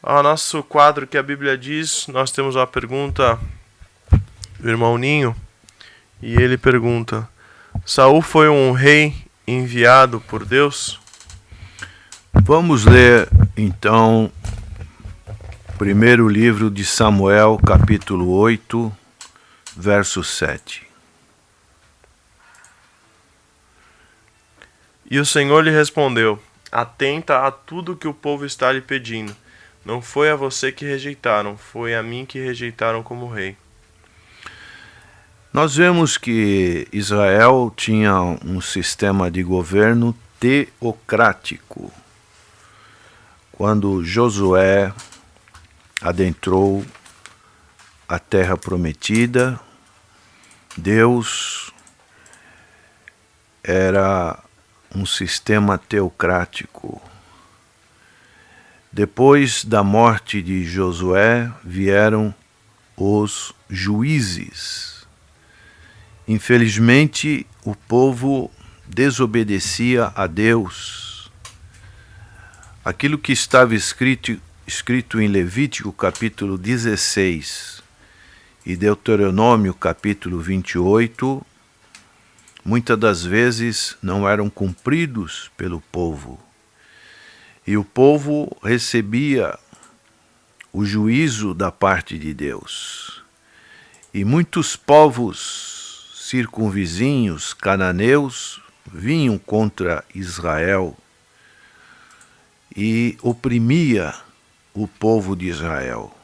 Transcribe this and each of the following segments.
Ao nosso quadro que a Bíblia diz, nós temos uma pergunta do irmão Ninho, e ele pergunta: Saul foi um rei enviado por Deus? Vamos ler então primeiro livro de Samuel, capítulo 8, verso 7. E o Senhor lhe respondeu: Atenta a tudo que o povo está lhe pedindo. Não foi a você que rejeitaram, foi a mim que rejeitaram como rei. Nós vemos que Israel tinha um sistema de governo teocrático. Quando Josué adentrou a terra prometida, Deus era um sistema teocrático. Depois da morte de Josué vieram os juízes. Infelizmente, o povo desobedecia a Deus. Aquilo que estava escrito em Levítico capítulo 16 e Deuteronômio capítulo 28, muitas das vezes não eram cumpridos pelo povo. E o povo recebia o juízo da parte de Deus. E muitos povos circunvizinhos, cananeus, vinham contra Israel e oprimia o povo de Israel.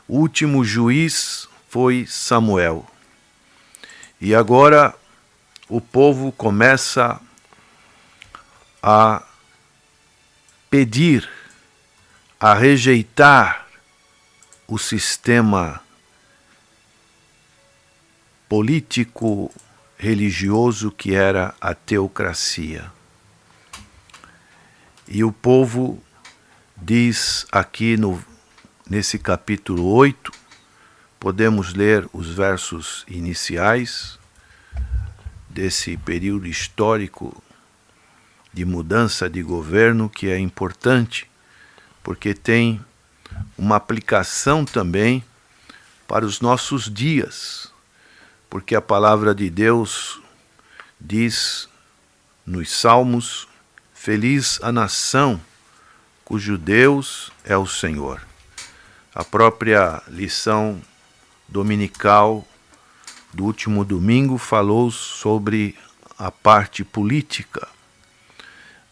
O último juiz foi Samuel. E agora o povo começa a pedir, a rejeitar o sistema político religioso que era a teocracia. E o povo diz aqui nesse capítulo 8, podemos ler os versos iniciais desse período histórico de mudança de governo, que é importante, porque tem uma aplicação também para os nossos dias, porque a palavra de Deus diz nos Salmos: feliz a nação cujo Deus é o Senhor. A própria lição dominical do último domingo falou sobre a parte política.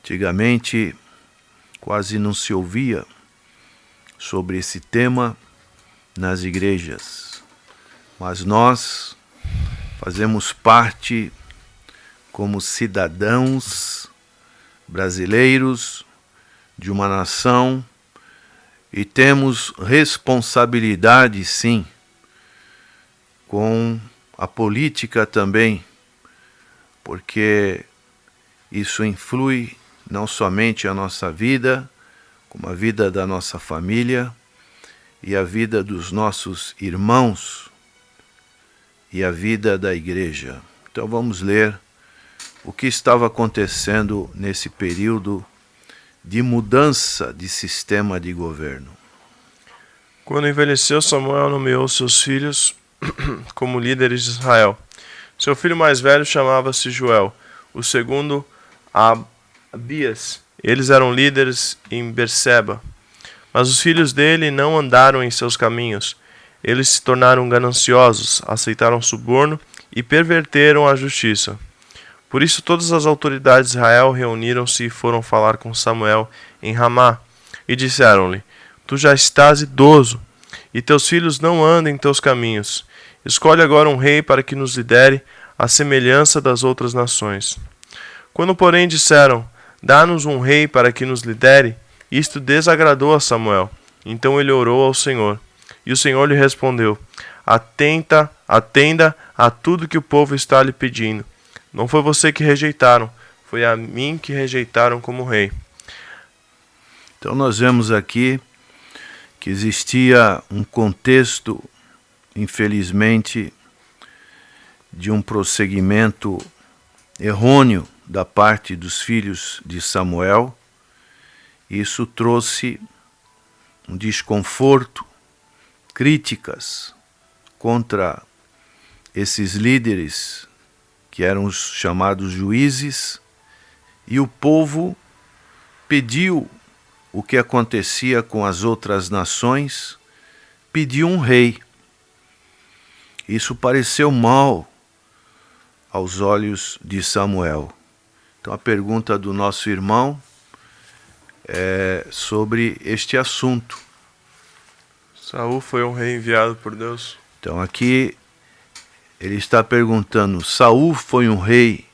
Antigamente quase não se ouvia sobre esse tema nas igrejas, mas nós fazemos parte como cidadãos brasileiros de uma nação e temos responsabilidade, sim, com a política também, porque isso influi não somente a nossa vida, como a vida da nossa família e a vida dos nossos irmãos e a vida da igreja. Então vamos ler o que estava acontecendo nesse período de mudança de sistema de governo. Quando envelheceu, Samuel nomeou seus filhos como líderes de Israel. Seu filho mais velho chamava-se Joel, o segundo Abias. Eles eram líderes em Berseba. Mas os filhos dele não andaram em seus caminhos. Eles se tornaram gananciosos, aceitaram suborno e perverteram a justiça. Por isso todas as autoridades de Israel reuniram-se e foram falar com Samuel em Ramá, e disseram-lhe: Tu já estás idoso, e teus filhos não andam em teus caminhos. Escolhe agora um rei para que nos lidere à semelhança das outras nações. Quando, porém, disseram: Dá-nos um rei para que nos lidere, isto desagradou a Samuel. Então ele orou ao Senhor. E o Senhor lhe respondeu: Atenda a tudo que o povo está lhe pedindo. Não foi você que rejeitaram, foi a mim que rejeitaram como rei. Então nós vemos aqui que existia um contexto, infelizmente, de um prosseguimento errôneo da parte dos filhos de Samuel. Isso trouxe um desconforto, críticas contra esses líderes que eram os chamados juízes, e o povo pediu o que acontecia com as outras nações, pediu um rei. Isso pareceu mal aos olhos de Samuel. Então a pergunta do nosso irmão é sobre este assunto. Saul foi um rei enviado por Deus? Então aqui ele está perguntando, Saul foi um rei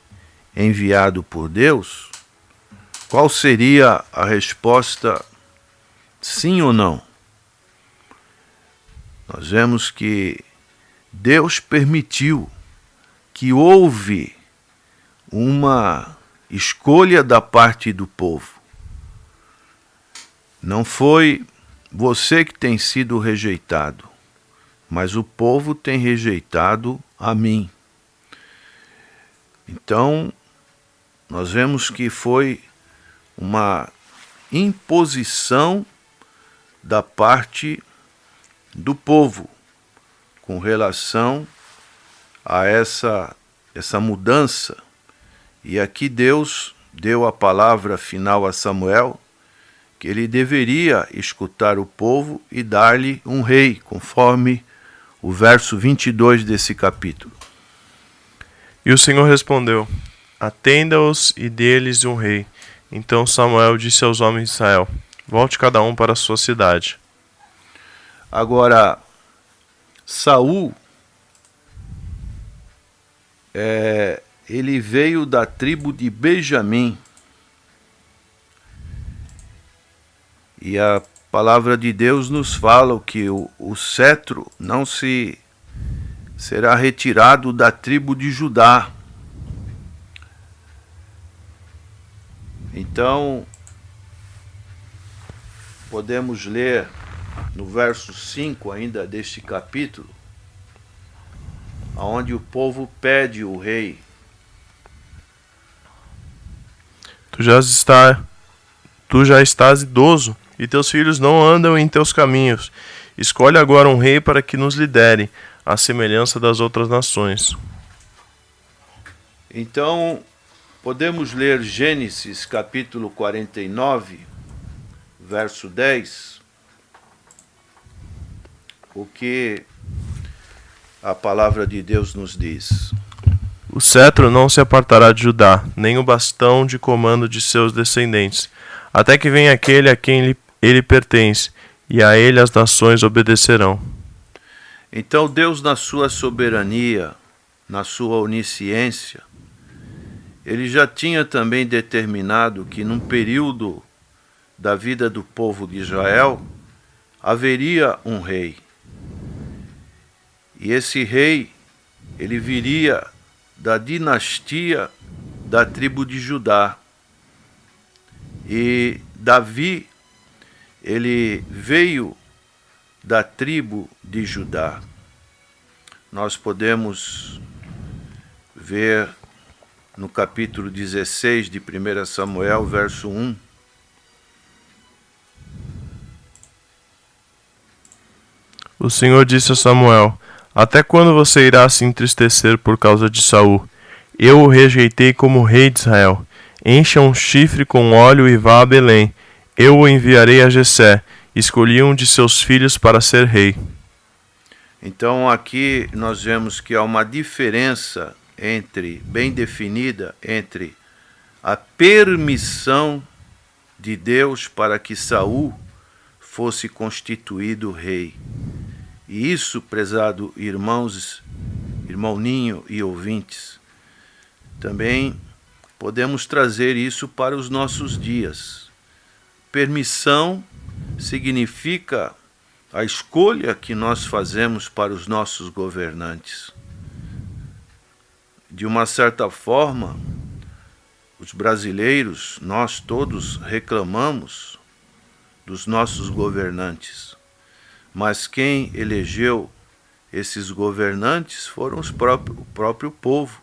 enviado por Deus? Qual seria a resposta, sim ou não? Nós vemos que Deus permitiu que houve uma escolha da parte do povo. Não foi você que tem sido rejeitado, mas o povo tem rejeitado a mim. Então, nós vemos que foi uma imposição da parte do povo com relação a essa mudança. E aqui Deus deu a palavra final a Samuel, que ele deveria escutar o povo e dar-lhe um rei, conforme o verso 22 desse capítulo. E o Senhor respondeu, atenda-os e dê-lhes um rei. Então Samuel disse aos homens de Israel, volte cada um para a sua cidade. Agora, Saul, ele veio da tribo de Benjamim. E a palavra de Deus nos fala que o cetro não será retirado da tribo de Judá. Então, podemos ler no verso 5 ainda deste capítulo, onde o povo pede o rei. Tu já estás idoso, e teus filhos não andam em teus caminhos. Escolhe agora um rei para que nos lidere, à semelhança das outras nações. Então, podemos ler Gênesis capítulo 49, verso 10, o que a palavra de Deus nos diz. O cetro não se apartará de Judá, nem o bastão de comando de seus descendentes, até que venha aquele a quem ele pertence, e a ele as nações obedecerão. Então Deus, na sua soberania, na sua onisciência, ele já tinha também determinado que num período da vida do povo de Israel haveria um rei. E esse rei, ele viria da dinastia da tribo de Judá. E Davi, ele veio da tribo de Judá. Nós podemos ver no capítulo 16 de 1 Samuel, verso 1. O Senhor disse a Samuel, até quando você irá se entristecer por causa de Saul? Eu o rejeitei como rei de Israel. Encha um chifre com óleo e vá a Belém. Eu o enviarei a Jessé. Escolhi um de seus filhos para ser rei. Então aqui nós vemos que há uma diferença bem definida entre a permissão de Deus para que Saul fosse constituído rei. E isso, prezado irmãos, irmão Ninho e ouvintes, também podemos trazer isso para os nossos dias. Permissão significa a escolha que nós fazemos para os nossos governantes. De uma certa forma, os brasileiros, nós todos reclamamos dos nossos governantes, mas quem elegeu esses governantes foram o próprio povo.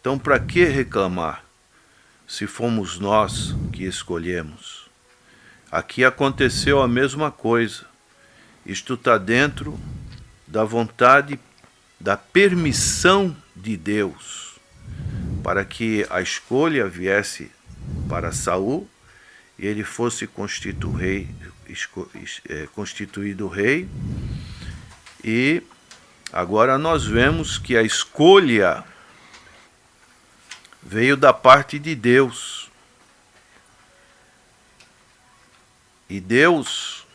Então, para que reclamar se fomos nós que escolhemos? Aqui aconteceu a mesma coisa. Isto está dentro da vontade, da permissão de Deus, para que a escolha viesse para Saul e ele fosse constituído rei. E agora nós vemos que a escolha veio da parte de Deus. E Deus,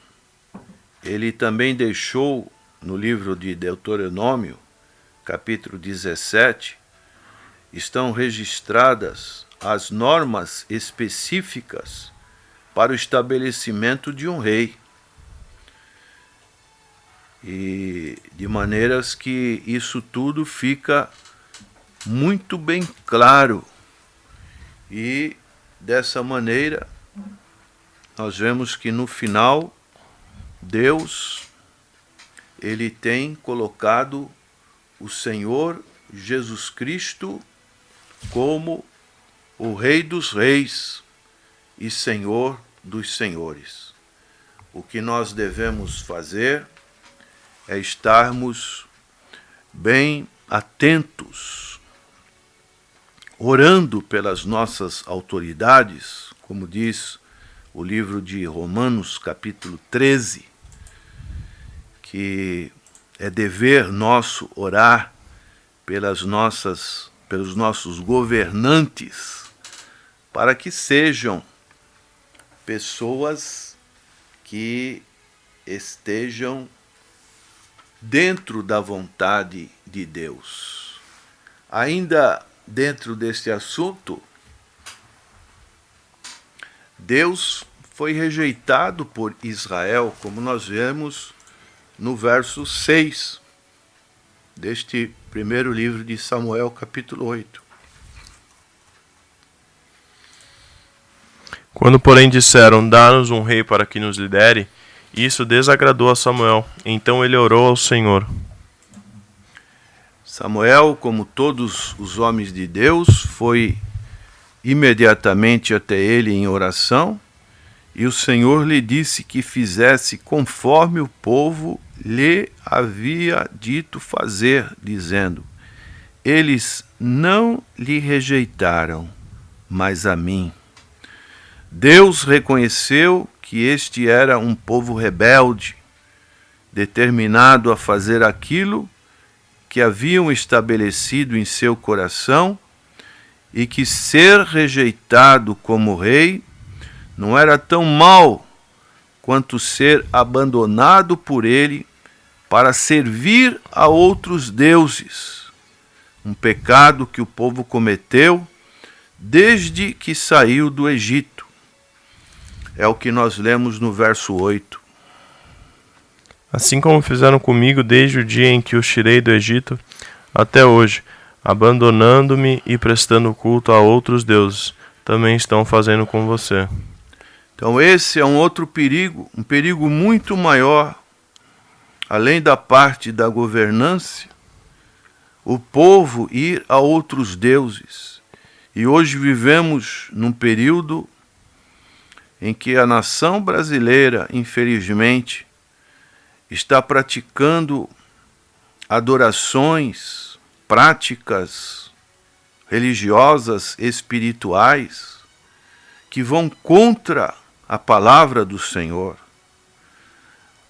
ele também deixou no livro de Deuteronômio, capítulo 17, estão registradas as normas específicas para o estabelecimento de um rei. E de maneiras que isso tudo fica muito bem claro. E dessa maneira nós vemos que no final Deus, ele tem colocado o Senhor Jesus Cristo como o Rei dos Reis e Senhor dos Senhores. O que nós devemos fazer é estarmos bem atentos, orando pelas nossas autoridades, como diz o livro de Romanos, capítulo 13, que é dever nosso orar pelos nossos governantes, para que sejam pessoas que estejam dentro da vontade de Deus. Ainda dentro deste assunto, Deus foi rejeitado por Israel, como nós vemos no verso 6 deste primeiro livro de Samuel, capítulo 8. Quando, porém, disseram, dá-nos um rei para que nos lidere, isso desagradou a Samuel. Então ele orou ao Senhor. Samuel, como todos os homens de Deus, foi imediatamente até ele em oração, e o Senhor lhe disse que fizesse conforme o povo lhe havia dito fazer, dizendo, eles não lhe rejeitaram, mas a mim. Deus reconheceu que este era um povo rebelde, determinado a fazer aquilo que haviam estabelecido em seu coração, e que ser rejeitado como rei não era tão mal quanto ser abandonado por ele para servir a outros deuses, um pecado que o povo cometeu desde que saiu do Egito. É o que nós lemos no verso 8. Assim como fizeram comigo desde o dia em que os tirei do Egito até hoje, abandonando-me e prestando culto a outros deuses, também estão fazendo com você. Então esse é um outro perigo, um perigo muito maior, além da parte da governância, o povo ir a outros deuses. E hoje vivemos num período em que a nação brasileira, infelizmente, está praticando adorações, práticas religiosas, espirituais, que vão contra a palavra do Senhor.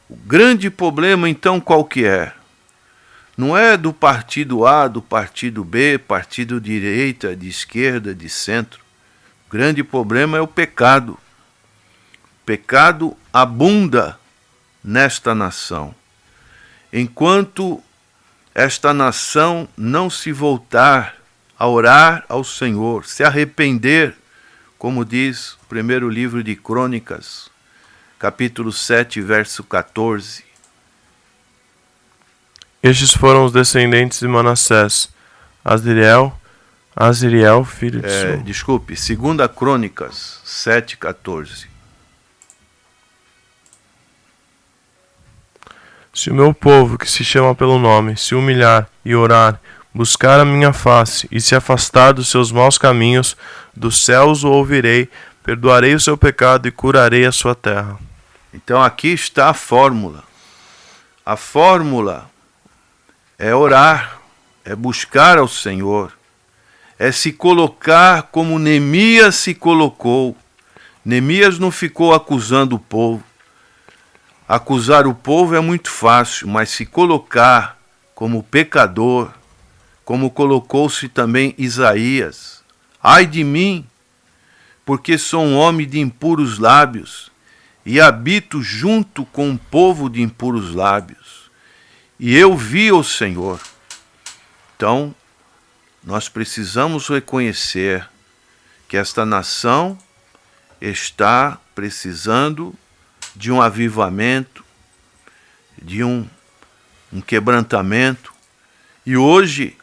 O grande problema, então, qual que é? Não é do partido A, do partido B, partido de direita, de esquerda, de centro. O grande problema é o pecado. O pecado abunda nesta nação. Enquanto esta nação não se voltar a orar ao Senhor, se arrepender, como diz o primeiro livro de Crônicas, capítulo 7, verso 14. Estes foram os descendentes de Manassés, Azriel, filho de Sur. Desculpe, 2 Crônicas 7, 14. Se o meu povo, que se chama pelo nome, se humilhar e orar, buscar a minha face e se afastar dos seus maus caminhos, dos céus o ouvirei, perdoarei o seu pecado e curarei a sua terra. Então aqui está a fórmula. A fórmula é orar, é buscar ao Senhor, é se colocar como Neemias se colocou. Neemias não ficou acusando o povo. Acusar o povo é muito fácil, mas se colocar como pecador, como colocou-se também Isaías: ai de mim, porque sou um homem de impuros lábios e habito junto com um povo de impuros lábios. E eu vi o Senhor. Então, nós precisamos reconhecer que esta nação está precisando de um avivamento, de um quebrantamento. E hoje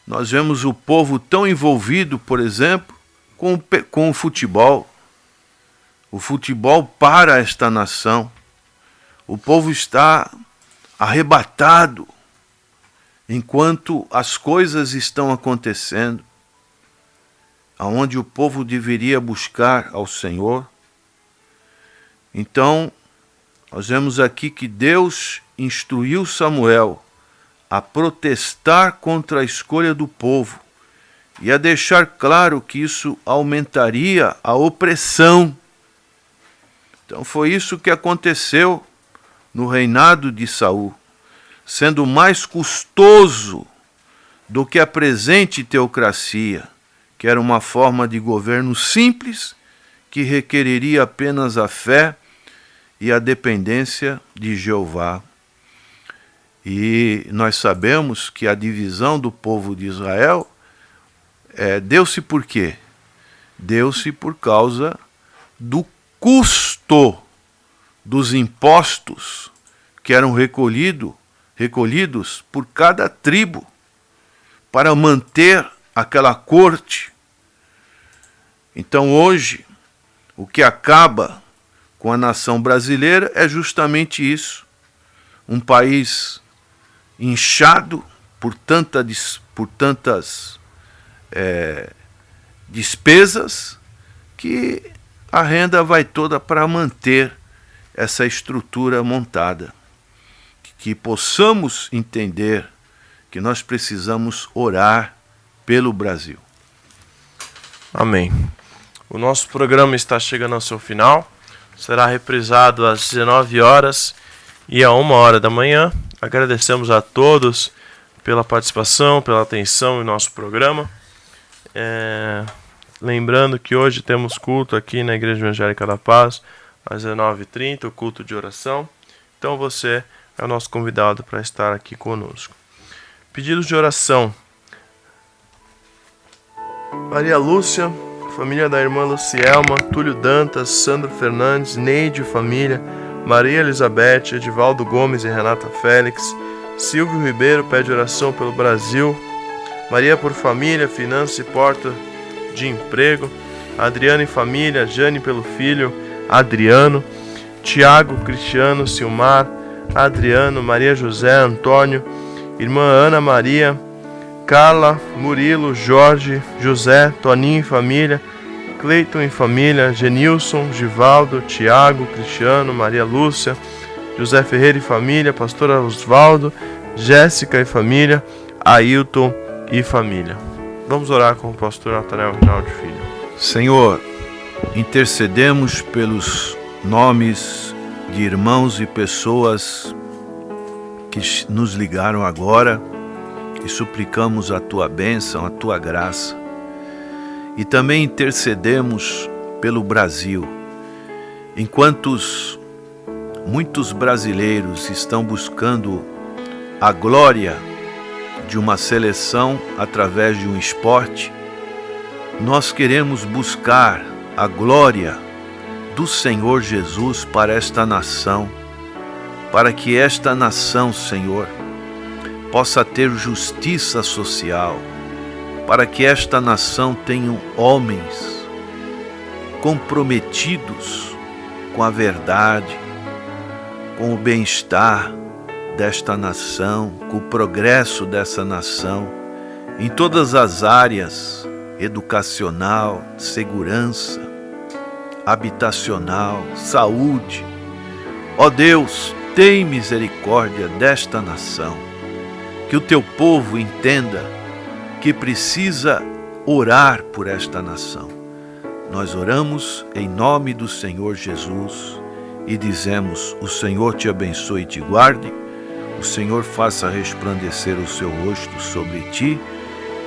nós vemos o povo tão envolvido, por exemplo, com o futebol. O futebol para esta nação. O povo está arrebatado enquanto as coisas estão acontecendo, aonde o povo deveria buscar ao Senhor. Então, nós vemos aqui que Deus instruiu Samuel a protestar contra a escolha do povo e a deixar claro que isso aumentaria a opressão. Então foi isso que aconteceu no reinado de Saul, sendo mais custoso do que a presente teocracia, que era uma forma de governo simples que requereria apenas a fé e a dependência de Jeová. E nós sabemos que a divisão do povo de Israel deu-se por quê? Deu-se por causa do custo dos impostos que eram recolhidos por cada tribo para manter aquela corte. Então hoje, o que acaba com a nação brasileira é justamente isso. Um país inchado por tantas despesas, que a renda vai toda para manter essa estrutura montada. Que possamos entender que nós precisamos orar pelo Brasil. Amém. O nosso programa está chegando ao seu final. Será reprisado às 19 horas e à 1 hora da manhã. Agradecemos a todos pela participação, pela atenção em nosso programa. Lembrando que hoje temos culto aqui na Igreja Evangélica da Paz, às 19h30, o culto de oração. Então você é o nosso convidado para estar aqui conosco. Pedidos de oração. Maria Lúcia, família da irmã Lucielma, Túlio Dantas, Sandro Fernandes, Neide família, Maria Elizabeth, Edivaldo Gomes e Renata Félix, Silvio Ribeiro pede oração pelo Brasil, Maria por família, finanças e porta de emprego, Adriana e família, Jane pelo filho, Adriano, Tiago, Cristiano, Silmar, Adriano, Maria José, Antônio, irmã Ana Maria, Carla, Murilo, Jorge, José, Toninho e família, Cleiton e família, Genilson, Givaldo, Tiago, Cristiano, Maria Lúcia, José Ferreira e família, pastora Osvaldo, Jéssica e família, Ailton e família. Vamos orar com o pastor Natanael Rinaldi Filho. Senhor, intercedemos pelos nomes de irmãos e pessoas que nos ligaram agora e suplicamos a Tua bênção, a Tua graça. E também intercedemos pelo Brasil, enquanto muitos brasileiros estão buscando a glória de uma seleção através de um esporte. Nós queremos buscar a glória do Senhor Jesus para esta nação, para que esta nação, Senhor, possa ter justiça social, para que esta nação tenha homens comprometidos com a verdade, com o bem-estar desta nação, com o progresso dessa nação, em todas as áreas, educacional, segurança, habitacional, saúde. Ó Deus, tem misericórdia desta nação. Que o teu povo entenda que precisa orar por esta nação. Nós oramos em nome do Senhor Jesus e dizemos: o Senhor te abençoe e te guarde, o Senhor faça resplandecer o seu rosto sobre ti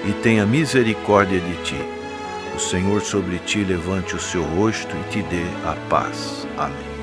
e tenha misericórdia de ti. O Senhor sobre ti levante o seu rosto e te dê a paz. Amém.